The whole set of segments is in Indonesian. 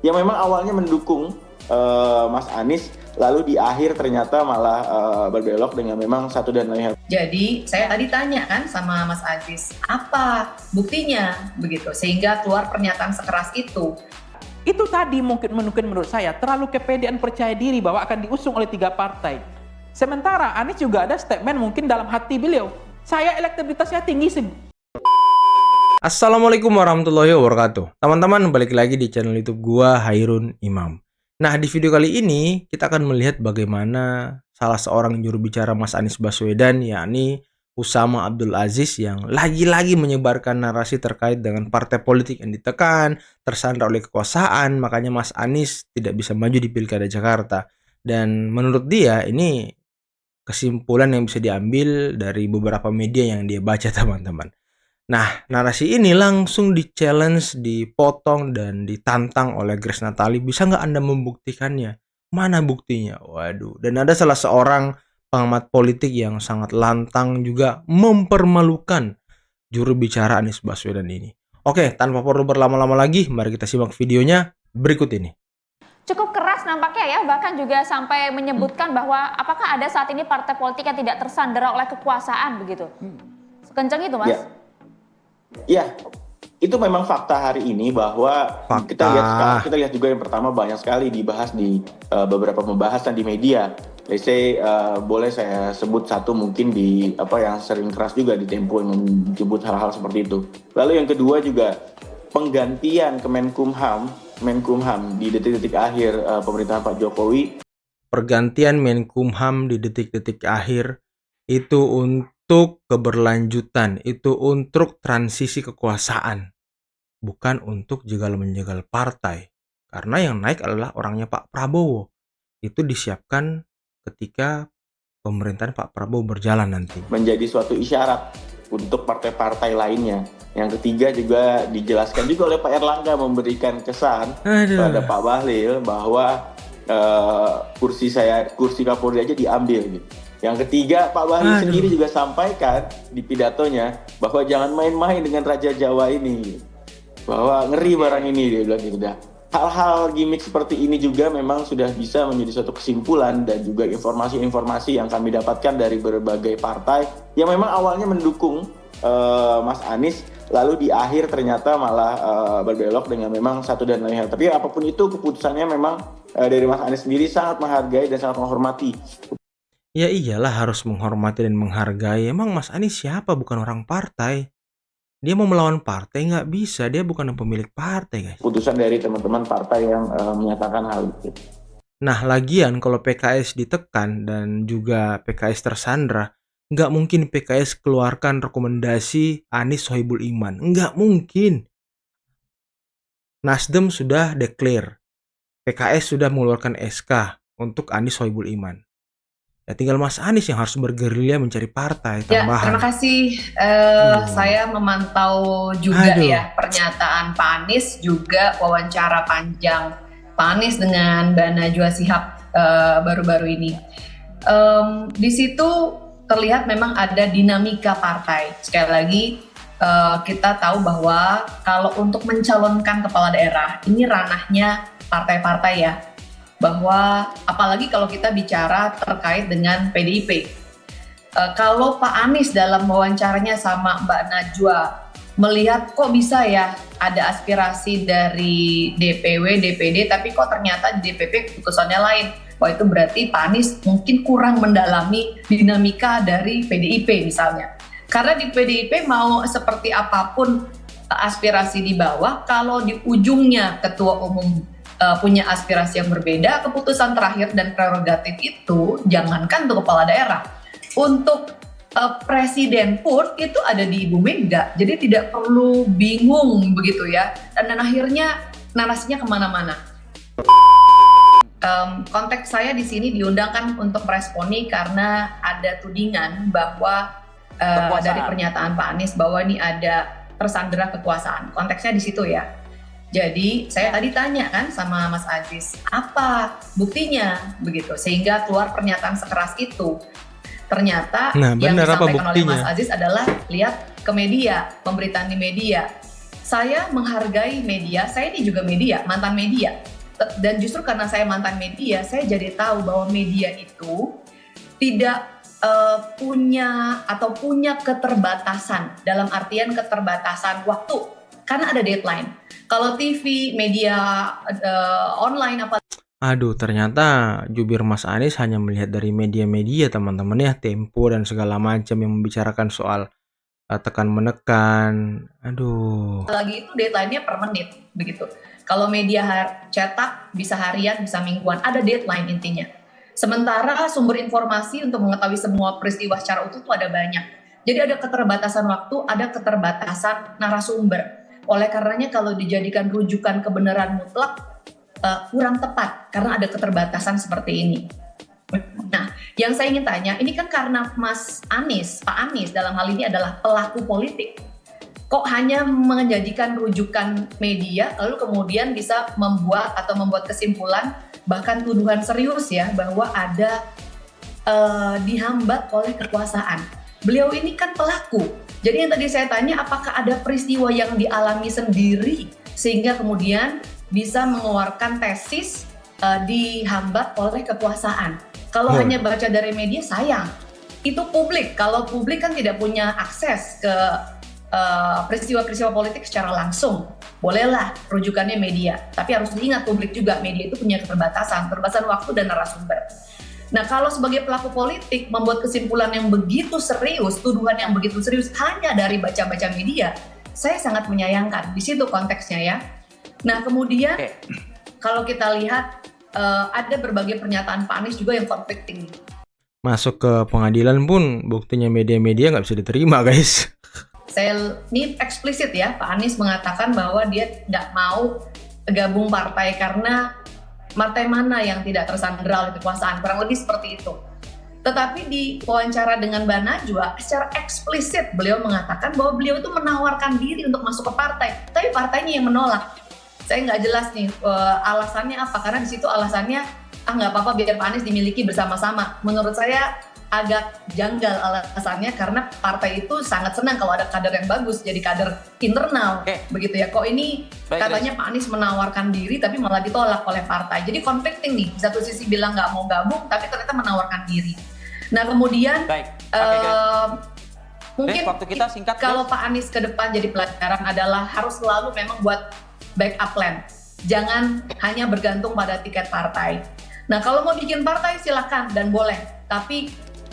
yang memang awalnya mendukung Mas Anies, lalu di akhir ternyata malah berbelok dengan memang satu dan lain hal. Jadi saya tadi tanya kan sama Mas Aziz, apa buktinya begitu sehingga keluar pernyataan sekeras itu. Itu tadi mungkin menurut saya terlalu kepedean percaya diri bahwa akan diusung oleh 3 partai. Sementara Anies juga ada statement mungkin dalam hati beliau, saya elektabilitasnya tinggi. Assalamualaikum warahmatullahi wabarakatuh. Teman-teman, balik lagi di channel YouTube gua, Hairun Imam. Nah, di video kali ini kita akan melihat bagaimana salah seorang juru bicara Mas Anies Baswedan, yakni Usama Abdul Aziz, yang lagi-lagi menyebarkan narasi terkait dengan partai politik yang ditekan, tersandra oleh kekuasaan, makanya Mas Anies tidak bisa maju di Pilkada Jakarta. Dan menurut dia, ini kesimpulan yang bisa diambil dari beberapa media yang dia baca, teman-teman. Nah, narasi ini langsung di-challenge, dipotong, dan ditantang oleh Grace Natali. Bisa nggak Anda membuktikannya? Mana buktinya? Waduh. Dan ada salah seorang pengamat politik yang sangat lantang juga mempermalukan juru bicara Anies Baswedan ini. Oke, tanpa perlu berlama-lama lagi, mari kita simak videonya berikut ini. Cukup keras nampaknya ya, bahkan juga sampai menyebutkan bahwa apakah ada saat ini partai politik yang tidak tersandera oleh kekuasaan begitu. Sekencang itu, Mas? Ya. Ya, itu memang fakta hari ini bahwa kita lihat juga yang pertama banyak sekali dibahas di beberapa pembahasan di media. Boleh saya sebut satu mungkin di yang sering keras juga di Tempo yang menyebut hal-hal seperti itu. Lalu yang kedua juga penggantian Menkumham di detik-detik akhir pemerintahan Pak Jokowi. Pergantian Menkumham di detik-detik akhir itu untuk keberlanjutan, itu untuk transisi kekuasaan, bukan untuk jegal-menjegal partai. Karena yang naik adalah orangnya Pak Prabowo. Itu disiapkan ketika pemerintahan Pak Prabowo berjalan nanti. Menjadi suatu isyarat untuk partai-partai lainnya. Yang ketiga juga dijelaskan juga oleh Pak Erlangga memberikan kesan pada Pak Bahlil bahwa kursi Kapolri aja diambil gitu. Yang ketiga, Pak Bahlil sendiri juga sampaikan di pidatonya bahwa jangan main-main dengan Raja Jawa ini. Bahwa ngeri barang ini, dia bilang gitu dah. Hal-hal gimmick seperti ini juga memang sudah bisa menjadi suatu kesimpulan dan juga informasi-informasi yang kami dapatkan dari berbagai partai yang memang awalnya mendukung Mas Anies, lalu di akhir ternyata malah berbelok dengan memang satu dan lain hal. Tapi apapun itu keputusannya memang dari Mas Anies sendiri sangat menghargai dan sangat menghormati. Ya iyalah, harus menghormati dan menghargai. Emang Mas Anies siapa? Bukan orang partai. Dia mau melawan partai nggak bisa. Dia bukan pemilik partai, guys. Putusan dari teman-teman partai yang menyatakan hal itu. Nah, lagian kalau PKS ditekan dan juga PKS tersandra, nggak mungkin PKS keluarkan rekomendasi Anies Sohibul Iman. Nggak mungkin. Nasdem sudah declare. PKS sudah mengeluarkan SK untuk Anies Sohibul Iman. Ya tinggal Mas Anies yang harus bergerilya mencari partai tambahan. Ya, terima kasih. Saya memantau juga ya pernyataan Pak Anies, juga wawancara panjang Pak Anies dengan Mbak Najwa Shihab baru-baru ini. Di situ terlihat memang ada dinamika partai. Sekali lagi kita tahu bahwa kalau untuk mencalonkan kepala daerah ini ranahnya partai-partai ya. Bahwa apalagi kalau kita bicara terkait dengan PDIP. Kalau Pak Anies dalam wawancaranya sama Mbak Najwa melihat kok bisa ya ada aspirasi dari DPW, DPD, tapi kok ternyata di DPP keputusannya lain. Wah, itu berarti Pak Anies mungkin kurang mendalami dinamika dari PDIP misalnya. Karena di PDIP mau seperti apapun aspirasi di bawah, kalau di ujungnya ketua umum punya aspirasi yang berbeda, keputusan terakhir dan prerogatif itu jangankan untuk kepala daerah, untuk presiden pun itu ada di Ibu Mega, jadi tidak perlu bingung begitu ya, dan akhirnya narasinya kemana-mana. Konteks saya di sini diundangkan untuk meresponi karena ada tudingan bahwa dari pernyataan Pak Anies bahwa ini ada tersandera kekuasaan, konteksnya di situ ya. Jadi saya tadi tanya kan sama Mas Aziz, apa buktinya begitu sehingga keluar pernyataan sekeras itu. Ternyata yang disampaikan oleh Mas Aziz adalah lihat ke media, pemberitaan di media. Saya menghargai media, saya ini juga media, mantan media. dan justru karena saya mantan media, saya jadi tahu bahwa media itu tidak punya keterbatasan, dalam artian keterbatasan waktu, karena ada deadline. Kalau TV, media online apa. Aduh, ternyata jubir Mas Anies hanya melihat dari media-media teman-teman ya, Tempo dan segala macam yang membicarakan soal tekan menekan. Aduh. Lagi itu deadline-nya per menit begitu. Kalau media cetak bisa harian, bisa mingguan, ada deadline intinya. Sementara sumber informasi untuk mengetahui semua peristiwa secara utuh itu ada banyak. Jadi ada keterbatasan waktu, ada keterbatasan narasumber. Oleh karenanya kalau dijadikan rujukan kebenaran mutlak kurang tepat karena ada keterbatasan seperti ini. Nah, yang saya ingin tanya, ini kan karena Pak Anies dalam hal ini adalah pelaku politik. Kok hanya menjadikan rujukan media, lalu kemudian bisa membuat kesimpulan, bahkan tuduhan serius ya, bahwa ada dihambat oleh kekuasaan. Beliau ini kan pelaku. Jadi yang tadi saya tanya, apakah ada peristiwa yang dialami sendiri sehingga kemudian bisa mengeluarkan tesis dihambat oleh kekuasaan. Kalau hanya baca dari media, sayang. Itu publik. Kalau publik kan tidak punya akses ke peristiwa-peristiwa politik secara langsung. Bolehlah rujukannya media. Tapi harus diingat publik juga, media itu punya keterbatasan waktu dan narasumber. Nah, kalau sebagai pelaku politik membuat kesimpulan yang begitu serius, tuduhan yang begitu serius hanya dari baca-baca media, saya sangat menyayangkan. Di situ konteksnya ya. Nah, kemudian kalau kita lihat ada berbagai pernyataan Pak Anies juga yang conflicting. Masuk ke pengadilan pun buktinya media-media nggak bisa diterima, guys. Saya ini eksplisit ya, Pak Anies mengatakan bahwa dia tidak mau gabung partai karena partai mana yang tidak tersandera oleh kekuasaan, kurang lebih seperti itu. Tetapi di wawancara dengan Mbak Najwa, secara eksplisit beliau mengatakan bahwa beliau itu menawarkan diri untuk masuk ke partai, tapi partainya yang menolak. Saya nggak jelas nih alasannya apa, karena di situ alasannya nggak apa-apa biar Pak Anies dimiliki bersama-sama. Menurut saya agak janggal alasannya karena partai itu sangat senang kalau ada kader yang bagus jadi kader internal begitu ya. Kok ini katanya Pak Anies menawarkan diri tapi malah ditolak oleh partai. Jadi conflicting nih. Di satu sisi bilang nggak mau gabung tapi ternyata menawarkan diri. Nah kemudian mungkin waktu kita singkat, kalau Pak Anies ke depan jadi pelajaran adalah harus selalu memang buat backup plan. Jangan hanya bergantung pada tiket partai. Nah kalau mau bikin partai silakan dan boleh, tapi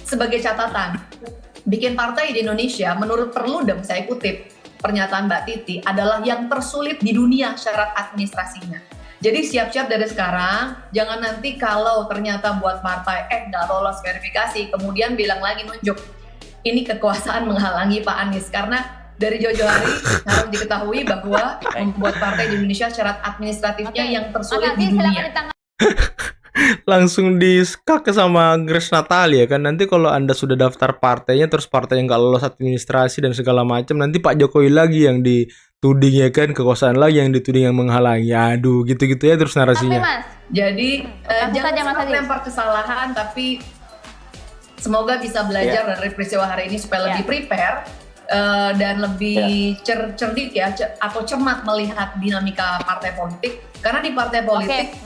sebagai catatan, bikin partai di Indonesia menurut Perludem, saya kutip pernyataan Mbak Titi, adalah yang tersulit di dunia syarat administrasinya. Jadi siap-siap dari sekarang, jangan nanti kalau ternyata buat partai nggak lolos verifikasi, kemudian bilang lagi nunjuk, ini kekuasaan menghalangi Pak Anies. Karena dari jauh-jauh hari harus diketahui bahwa membuat partai di Indonesia syarat administratifnya yang tersulit di dunia. Langsung diskak sama Grace Natalia kan, nanti kalau Anda sudah daftar partainya terus partainya nggak lolos administrasi dan segala macam, nanti Pak Jokowi lagi yang dituding ya kan, kekuasaan lagi yang dituding yang menghalangi. Aduh gitu-gitu ya terus narasinya. Jadi jangan lempar kesalahan, tapi semoga bisa belajar dari peristiwa hari ini supaya lebih prepare dan lebih cerdik ya atau cermat melihat dinamika partai politik. Karena di partai politik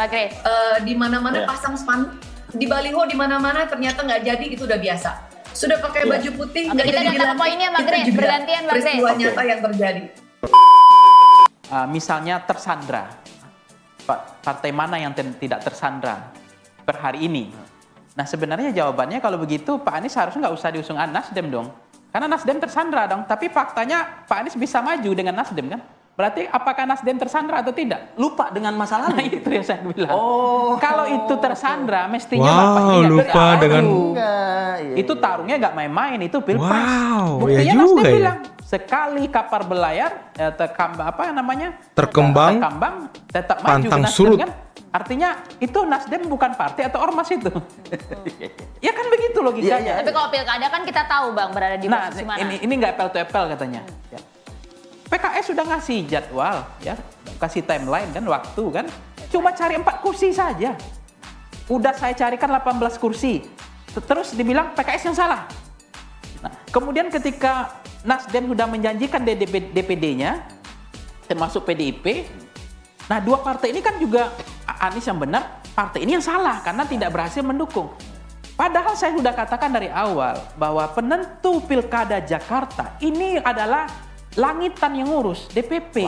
di mana-mana pasang spanduk, di baliho di mana-mana ternyata nggak jadi, itu udah biasa. Sudah pakai baju putih nggak jadi dilantik, itu juga peristiwa nyata yang terjadi. Misalnya tersandra, partai mana yang tidak tersandra per hari ini? Nah sebenarnya jawabannya kalau begitu Pak Anies harusnya nggak usah diusung Nasdem dong. Karena Nasdem tersandra dong, tapi faktanya Pak Anies bisa maju dengan Nasdem kan? Berarti apakah Nasdem tersandra atau tidak? Lupa dengan masalah itu yang saya bilang. Oh, kalau itu tersandra, mestinya Bapak ini lupa dengan itu tarungnya nggak main-main, itu pilpres. Wow, buktinya ya Nasdem juga bilang sekali kapar belayar, terkembang, tetap maju Nasdem surut. kan? Artinya itu Nasdem bukan partai atau ormas itu. Ya kan begitu logikanya. Tapi kalau pilkada kan kita tahu Bang berada di posisi mana. Ini nggak apple to apple katanya. Ya. PKS sudah ngasih jadwal, ya, kasih timeline kan, waktu kan, cuma cari 4 kursi saja. Udah saya carikan 18 kursi, terus dibilang PKS yang salah. Nah, kemudian ketika Nasdem sudah menjanjikan DPD-nya, termasuk PDIP, nah 2 partai ini kan juga Pak Anies yang benar, partai ini yang salah karena tidak berhasil mendukung. Padahal saya sudah katakan dari awal bahwa penentu Pilkada Jakarta ini adalah langitan yang ngurus, DPP.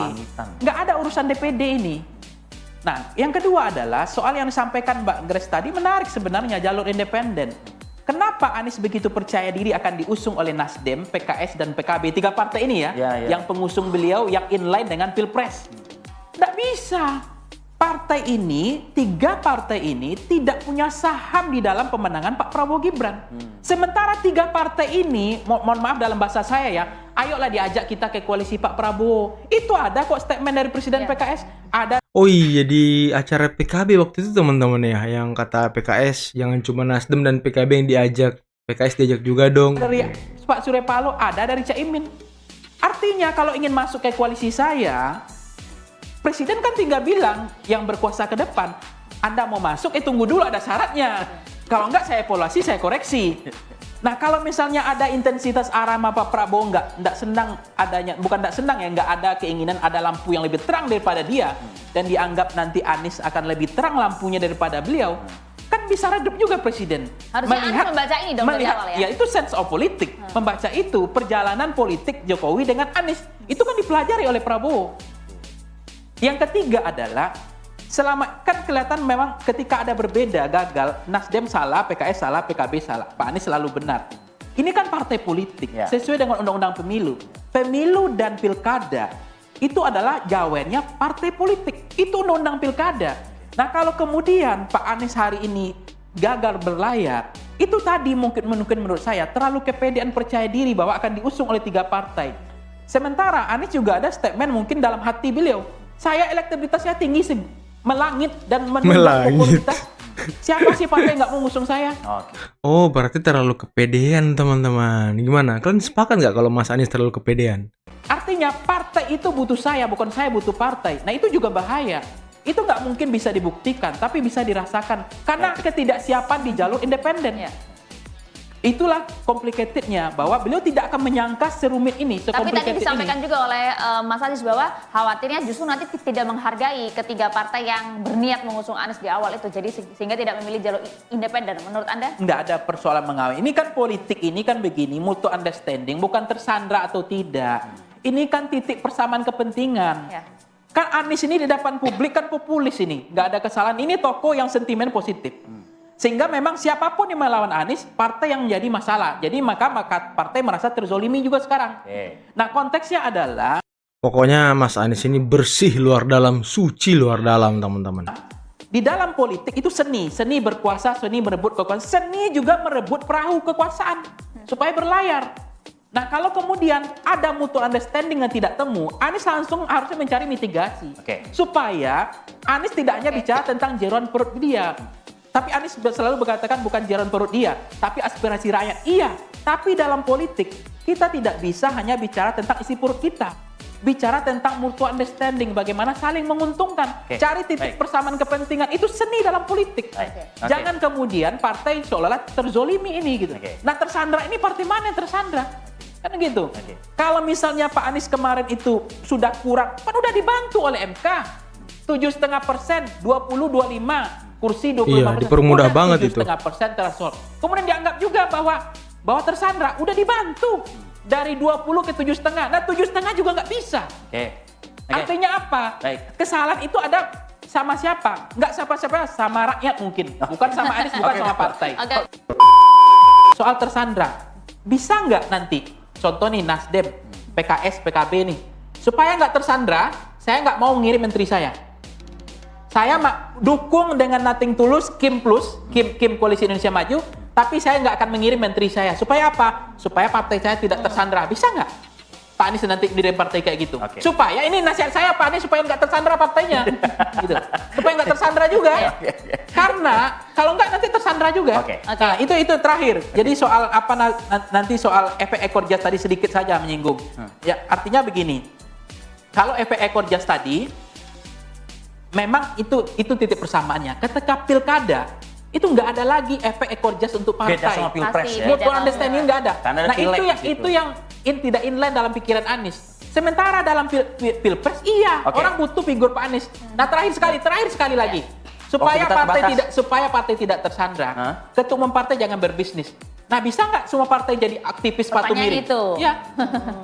Nggak ada urusan DPD ini. Nah, yang kedua adalah soal yang disampaikan Mbak Grace tadi menarik sebenarnya, jalur independen. Kenapa Anies begitu percaya diri akan diusung oleh Nasdem, PKS, dan PKB, 3 partai ini ya, yang pengusung beliau yang inline dengan Pilpres? Nggak bisa. Partai ini, 3 partai ini tidak punya saham di dalam pemenangan Pak Prabowo Gibran. Sementara 3 partai ini, mohon maaf dalam bahasa saya ya, ayolah diajak kita ke koalisi Pak Prabowo. Itu ada kok statement dari Presiden PKS. Ada. Oh iya, di acara PKB waktu itu teman-teman ya, yang kata PKS jangan cuma Nasdem dan PKB yang diajak, PKS diajak juga dong. Dari Pak Surya Paloh, ada dari Caimin. Artinya kalau ingin masuk ke koalisi saya, Presiden kan tinggal bilang yang berkuasa ke depan, Anda mau masuk, tunggu dulu ada syaratnya. Kalau enggak saya evaluasi, saya koreksi. Nah kalau misalnya ada intensitas arama Pak Prabowo enggak senang adanya, bukan enggak senang ya, enggak ada keinginan ada lampu yang lebih terang daripada dia, dan dianggap nanti Anies akan lebih terang lampunya daripada beliau, kan bisa redup juga Presiden. Harusnya Anies membaca ini dong dari awal ya? Ya itu sense of politik. Membaca itu, perjalanan politik Jokowi dengan Anies. Itu kan dipelajari oleh Prabowo. Yang ketiga adalah, selama kan kelihatan memang ketika ada berbeda, gagal, Nasdem salah, PKS salah, PKB salah, Pak Anies selalu benar. Ini kan partai politik, sesuai dengan undang-undang pemilu. Pemilu dan pilkada, itu adalah gawennya partai politik. Itu undang-undang pilkada. Nah kalau kemudian Pak Anies hari ini gagal berlayar, itu tadi mungkin menurut saya terlalu kepedean percaya diri bahwa akan diusung oleh 3 partai. Sementara Anies juga ada statement mungkin dalam hati beliau, saya elektabilitasnya tinggi melangit dan menunjukkan popularitas. Siapa sih partai nggak mau ngusung saya? Oh, berarti terlalu kepedean teman-teman. Gimana? Kalian sepakat nggak kalau Mas Anies terlalu kepedean? Artinya partai itu butuh saya, bukan saya butuh partai. Nah itu juga bahaya. Itu nggak mungkin bisa dibuktikan, tapi bisa dirasakan. Karena ketidaksiapan di jalur independen. Itulah complicatednya, bahwa beliau tidak akan menyangka serumit ini, Tapi tadi disampaikan juga oleh Mas Anies bahwa khawatirnya justru nanti tidak menghargai ketiga partai yang berniat mengusung Anies di awal itu, jadi sehingga tidak memilih jalur independen. Menurut Anda? Nggak ada persoalan mengawal. Ini kan politik, ini kan begini, mutual understanding, bukan tersandra atau tidak. Ini kan titik persamaan kepentingan. Kan Anies ini di depan publik kan populis ini, nggak ada kesalahan. Ini tokoh yang sentimen positif. Sehingga memang siapapun yang melawan Anies, partai yang menjadi masalah. Jadi maka partai merasa terzolimi juga sekarang. Nah konteksnya adalah, pokoknya Mas Anies ini bersih luar dalam, suci luar dalam teman-teman. Di dalam politik itu seni berkuasa, seni merebut kekuasaan, seni juga merebut perahu kekuasaan supaya berlayar. Nah kalau kemudian ada mutual understanding yang tidak temu, Anies langsung harusnya mencari mitigasi. Supaya Anies tidak hanya bicara tentang jeroan perut dia, tapi Anies selalu berkatakan bukan jeroan perut dia, tapi aspirasi rakyat. Iya, tapi dalam politik kita tidak bisa hanya bicara tentang isi perut kita. Bicara tentang mutual understanding, bagaimana saling menguntungkan. Cari titik persamaan kepentingan, itu seni dalam politik. Jangan kemudian partai seolah-olah terzolimi ini gitu. Nah tersandra ini partai mana yang tersandra? Kan gitu. Kalau misalnya Pak Anies kemarin itu sudah kurang, kan udah dibantu oleh MK. 7,5%, 20-25. Kursi 25%. Iya, dipermudah banget itu. 7,5% threshold. Kemudian dianggap juga bahwa tersandra udah dibantu dari 20 ke 7,5. Nah 7,5 juga nggak bisa. Artinya apa? Kesalahan itu ada sama siapa? Nggak siapa-siapa, sama rakyat mungkin. Bukan sama Anies, bukan sama partai. Soal tersandra, bisa nggak nanti? Contoh nih Nasdem, PKS, PKB nih. Supaya nggak tersandra, saya nggak mau ngirim menteri saya. Saya dukung dengan nothing tulus, Kim Plus, Kim Koalisi Indonesia Maju, tapi saya nggak akan mengirim menteri saya. Supaya apa? Supaya partai saya tidak tersandra. Bisa nggak Pak Anies nanti mengirim partai kayak gitu? Supaya, ini nasihat saya Pak Anies, supaya nggak tersandra partainya. Gitu. Supaya nggak tersandra juga. Karena kalau nggak nanti tersandra juga. Nah, itu terakhir. Jadi soal apa nanti soal efek ekor jas tadi sedikit saja menyinggung. Ya, artinya begini. Kalau efek ekor jas tadi, memang itu titik persamaannya. Ketika pilkada, itu nggak ada lagi efek ekor jas untuk partai. Beda sama pilpres ya. Mutual understanding nggak ada. Nah itu yang tidak inline dalam pikiran Anies. Sementara dalam pilpres, iya, orang butuh figur Pak Anies. Nah terakhir sekali lagi, supaya partai tidak tersandra. Ketua umum partai jangan berbisnis. Nah, bisa nggak semua partai jadi aktivis sepatu Pertanyaan miring? itu. Ya.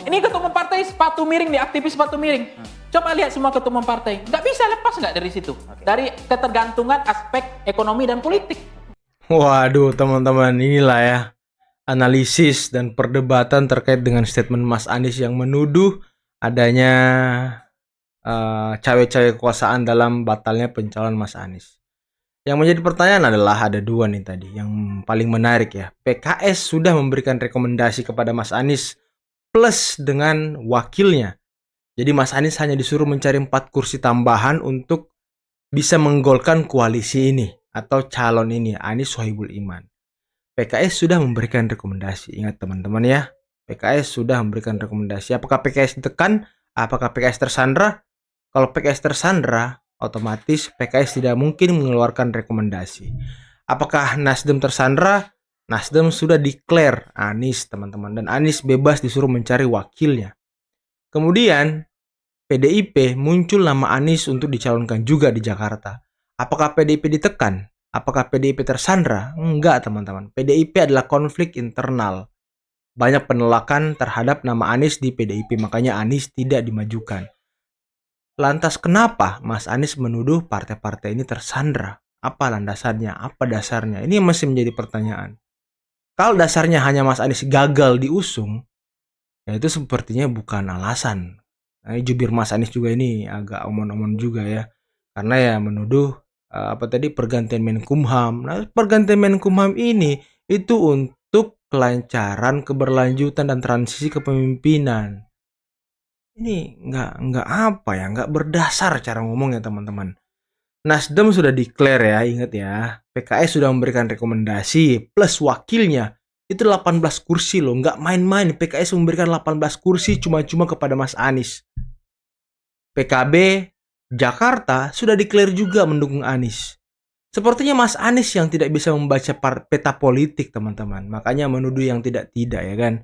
Ini ketua umum partai sepatu miring nih, aktivis sepatu miring. Coba lihat semua ketua umum partai. Nggak bisa lepas nggak dari situ. Dari ketergantungan aspek ekonomi dan politik. Waduh, teman-teman, inilah ya analisis dan perdebatan terkait dengan statement Mas Anies yang menuduh adanya cawe-cawe kekuasaan dalam batalnya pencalonan Mas Anies. Yang menjadi pertanyaan adalah ada dua nih tadi yang paling menarik ya. PKS sudah memberikan rekomendasi kepada Mas Anies plus dengan wakilnya. Jadi Mas Anies hanya disuruh mencari 4 kursi tambahan untuk bisa menggolkan koalisi ini atau calon ini, Anies Sohibul Iman. PKS sudah memberikan rekomendasi. Ingat teman-teman ya, PKS sudah memberikan rekomendasi. Apakah PKS ditekan? Apakah PKS tersandra? Kalau PKS tersandra, otomatis PKS tidak mungkin mengeluarkan rekomendasi. Apakah Nasdem tersandra? Nasdem sudah declare Anies, teman-teman. Dan Anies bebas disuruh mencari wakilnya. Kemudian PDIP muncul nama Anies untuk dicalonkan juga di Jakarta. Apakah PDIP ditekan? Apakah PDIP tersandra? Enggak, teman-teman. PDIP adalah konflik internal. Banyak penolakan terhadap nama Anies di PDIP, makanya Anies tidak dimajukan. Lantas kenapa Mas Anies menuduh partai-partai ini tersandra? Apa landasannya? Apa dasarnya? Ini masih menjadi pertanyaan. Kalau dasarnya hanya Mas Anies gagal diusung, ya itu sepertinya bukan alasan. Nah, jubir Mas Anies juga ini agak omon-omon juga ya. Karena ya menuduh pergantian Menkumham. Nah, pergantian Menkumham ini itu untuk kelancaran, keberlanjutan dan transisi kepemimpinan. Ini nggak berdasar cara ngomongnya teman-teman. Nasdem sudah declare ya, ingat ya. PKS sudah memberikan rekomendasi plus wakilnya. Itu 18 kursi loh, nggak main-main. PKS memberikan 18 kursi cuma-cuma kepada Mas Anies. PKB Jakarta sudah declare juga mendukung Anies. Sepertinya Mas Anies yang tidak bisa membaca peta politik teman-teman. Makanya menuduh yang tidak-tidak ya kan.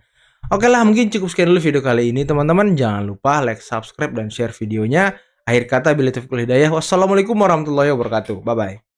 Oke lah, mungkin cukup sekian dulu video kali ini teman-teman. Jangan lupa like, subscribe, dan share videonya. Akhir kata, billahi taufiq wal hidayah. Wassalamualaikum warahmatullahi wabarakatuh. Bye-bye.